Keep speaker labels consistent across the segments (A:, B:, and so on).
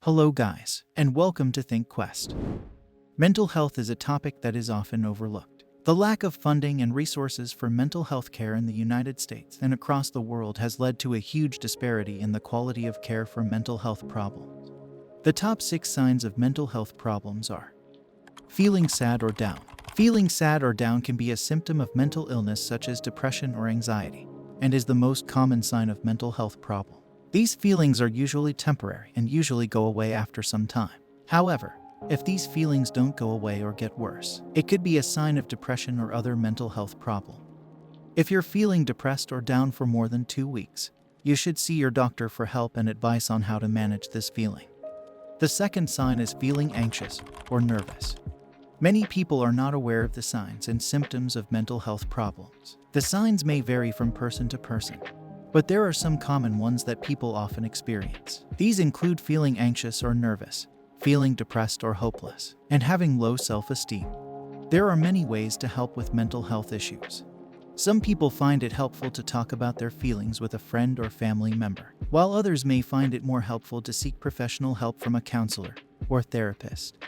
A: Hello guys, and welcome to ThinkQuest. Mental health is a topic that is often overlooked. The lack of funding and resources for mental health care in the United States and across the world has led to a huge disparity in the quality of care for mental health problems. The top 6 signs of mental health problems are feeling sad or down. Feeling sad or down can be a symptom of mental illness such as depression or anxiety, and is the most common sign of mental health problem. These feelings are usually temporary and usually go away after some time. However, if these feelings don't go away or get worse, it could be a sign of depression or other mental health problem. If you're feeling depressed or down for more than 2 weeks, you should see your doctor for help and advice on how to manage this feeling. The second sign is feeling anxious or nervous. Many people are not aware of the signs and symptoms of mental health problems. The signs may vary from person to person, but there are some common ones that people often experience. These include feeling anxious or nervous, feeling depressed or hopeless, and having low self-esteem. There are many ways to help with mental health issues. Some people find it helpful to talk about their feelings with a friend or family member, while others may find it more helpful to seek professional help from a counselor or therapist.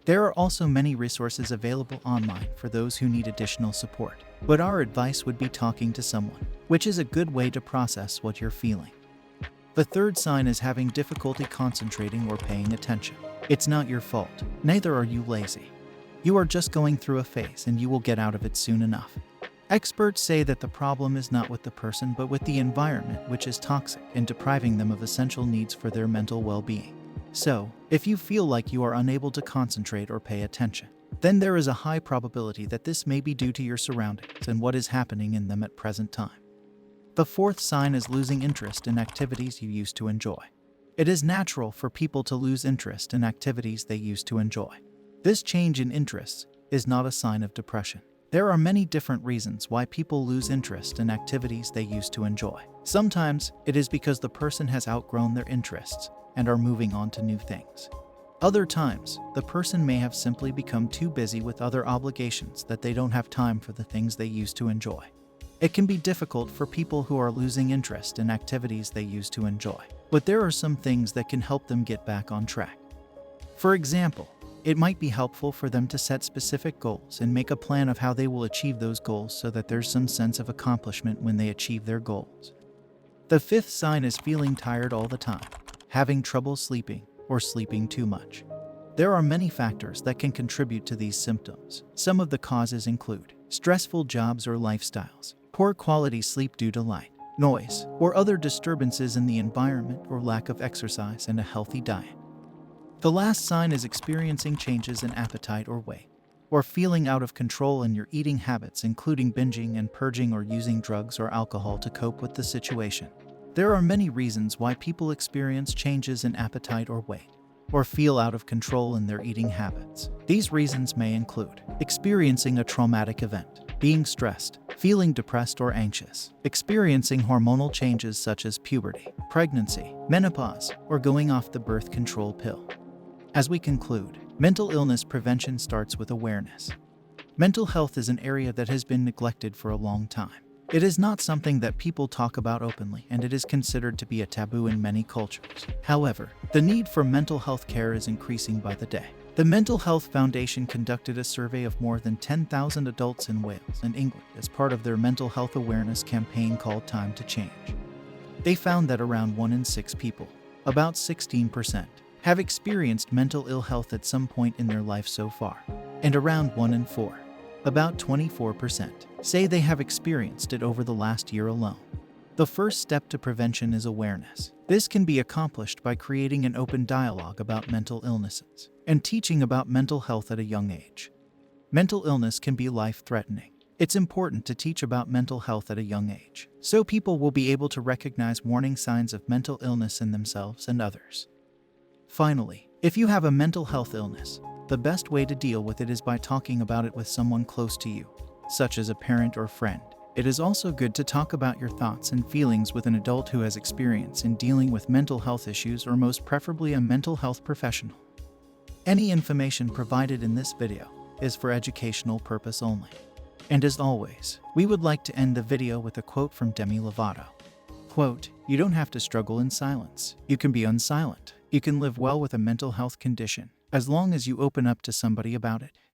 A: There are also many resources available online for those who need additional support, but our advice would be talking to someone, which is a good way to process what you're feeling. The third sign is having difficulty concentrating or paying attention. It's not your fault, neither are you lazy. You are just going through a phase and you will get out of it soon enough. Experts say that the problem is not with the person but with the environment, which is toxic and depriving them of essential needs for their mental well-being. So, if you feel like you are unable to concentrate or pay attention, then there is a high probability that this may be due to your surroundings and what is happening in them at present time. The fourth sign is losing interest in activities you used to enjoy. It is natural for people to lose interest in activities they used to enjoy. This change in interests is not a sign of depression. There are many different reasons why people lose interest in activities they used to enjoy. Sometimes it is because the person has outgrown their interests and are moving on to new things. Other times, the person may have simply become too busy with other obligations that they don't have time for the things they used to enjoy. It can be difficult for people who are losing interest in activities they used to enjoy, but there are some things that can help them get back on track. For example, it might be helpful for them to set specific goals and make a plan of how they will achieve those goals so that there's some sense of accomplishment when they achieve their goals. The fifth sign is feeling tired all the time, having trouble sleeping, or sleeping too much. There are many factors that can contribute to these symptoms. Some of the causes include stressful jobs or lifestyles, poor quality sleep due to light, noise, or other disturbances in the environment, or lack of exercise and a healthy diet. The last sign is experiencing changes in appetite or weight, or feeling out of control in your eating habits, including binging and purging or using drugs or alcohol to cope with the situation. There are many reasons why people experience changes in appetite or weight, or feel out of control in their eating habits. These reasons may include experiencing a traumatic event, being stressed, feeling depressed or anxious, experiencing hormonal changes such as puberty, pregnancy, menopause, or going off the birth control pill. As we conclude, mental illness prevention starts with awareness. Mental health is an area that has been neglected for a long time. It is not something that people talk about openly, and it is considered to be a taboo in many cultures. However, the need for mental health care is increasing by the day. The Mental Health Foundation conducted a survey of more than 10,000 adults in Wales and England as part of their mental health awareness campaign called Time to Change. They found that around 1 in 6 people, about 16%, have experienced mental ill health at some point in their life so far, and around 1 in 4, about 24%, say they have experienced it over the last year alone. The first step to prevention is awareness. This can be accomplished by creating an open dialogue about mental illnesses and teaching about mental health at a young age. Mental illness can be life-threatening. It's important to teach about mental health at a young age, so people will be able to recognize warning signs of mental illness in themselves and others. Finally, if you have a mental health illness, the best way to deal with it is by talking about it with someone close to you, such as a parent or friend. It is also good to talk about your thoughts and feelings with an adult who has experience in dealing with mental health issues, or most preferably a mental health professional. Any information provided in this video is for educational purpose only. And as always, we would like to end the video with a quote from Demi Lovato. Quote, "You don't have to struggle in silence. You can be unsilent. You can live well with a mental health condition as long as you open up to somebody about it.